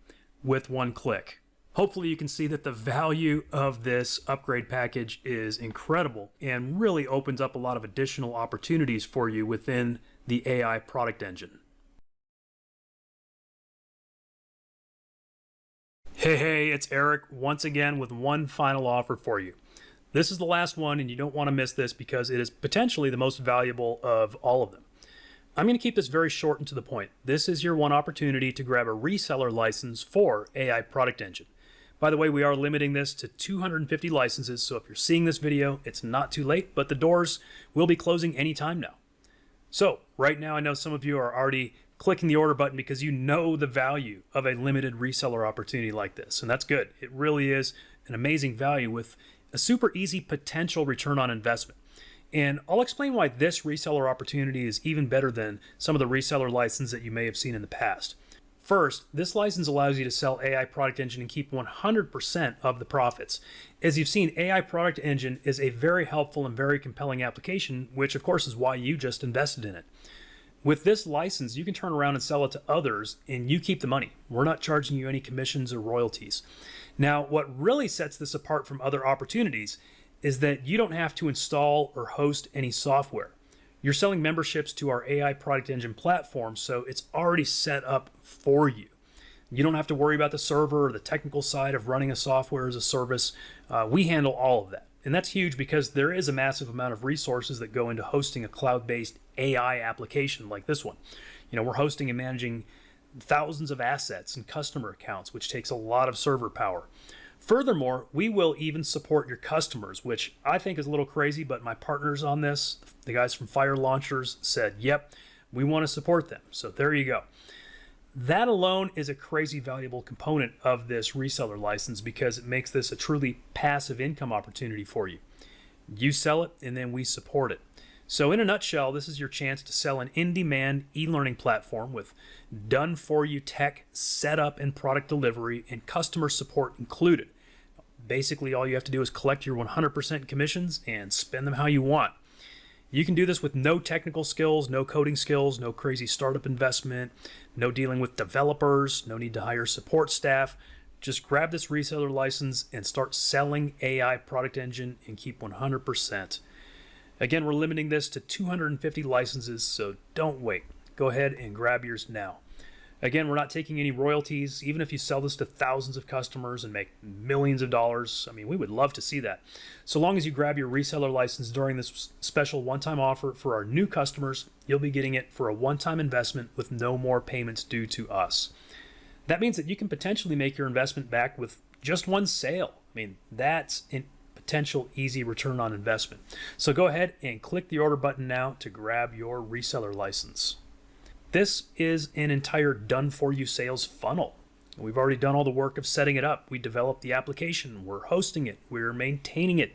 with one click. Hopefully you can see that the value of this upgrade package is incredible and really opens up a lot of additional opportunities for you within the AI product engine. Hey, it's Eric once again with one final offer for you. This is the last one, and you don't want to miss this because it is potentially the most valuable of all of them. I'm going to keep this very short and to the point. This is your one opportunity to grab a reseller license for AI Product Engine. By the way, we are limiting this to 250 licenses, so if you're seeing this video, it's not too late, but the doors will be closing anytime now. So, right now I know some of you are already clicking the order button because you know the value of a limited reseller opportunity like this, and that's good. It really is an amazing value with a super easy potential return on investment. And I'll explain why this reseller opportunity is even better than some of the reseller licenses that you may have seen in the past. First, this license allows you to sell AI Product Engine and keep 100% of the profits. As you've seen, AI Product Engine is a very helpful and very compelling application, which of course is why you just invested in it. With this license, you can turn around and sell it to others and you keep the money. We're not charging you any commissions or royalties. Now, what really sets this apart from other opportunities is that you don't have to install or host any software. You're selling memberships to our AI Product Engine platform, so it's already set up for you. You don't have to worry about the server or the technical side of running a software as a service. We handle all of that. And that's huge because there is a massive amount of resources that go into hosting a cloud-based AI application like this one. You know, we're hosting and managing thousands of assets and customer accounts, which takes a lot of server power. Furthermore, we will even support your customers, which I think is a little crazy, but my partners on this, the guys from Fire Launchers, said, yep, we want to support them. So there you go. That alone is a crazy valuable component of this reseller license because it makes this a truly passive income opportunity for you. You sell it and then we support it. So in a nutshell, this is your chance to sell an in-demand e-learning platform with done-for-you tech, setup and product delivery, and customer support included. Basically, all you have to do is collect your 100% commissions and spend them how you want. You can do this with no technical skills, no coding skills, no crazy startup investment, no dealing with developers, no need to hire support staff. Just grab this reseller license and start selling AI Product Engine and keep 100%. Again, we're limiting this to 250 licenses, so don't wait. Go ahead and grab yours now. Again, we're not taking any royalties. Even if you sell this to thousands of customers and make millions of dollars, I mean, we would love to see that. So long as you grab your reseller license during this special one-time offer for our new customers, you'll be getting it for a one-time investment with no more payments due to us. That means that you can potentially make your investment back with just one sale. I mean, that's an potential easy return on investment. So go ahead and click the order button now to grab your reseller license. This is an entire done-for-you sales funnel. We've already done all the work of setting it up. We developed the application, we're hosting it, we're maintaining it.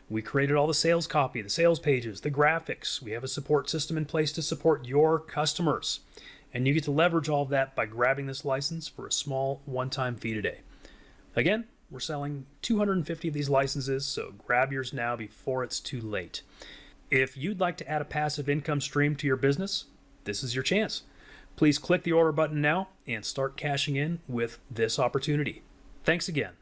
We created all the sales copy, the sales pages, the graphics. We have a support system in place to support your customers. And you get to leverage all of that by grabbing this license for a small one-time fee today. Again, We're selling 250 of these licenses, so grab yours now before it's too late. If you'd like to add a passive income stream to your business, this is your chance. Please click the order button now and start cashing in with this opportunity. Thanks again.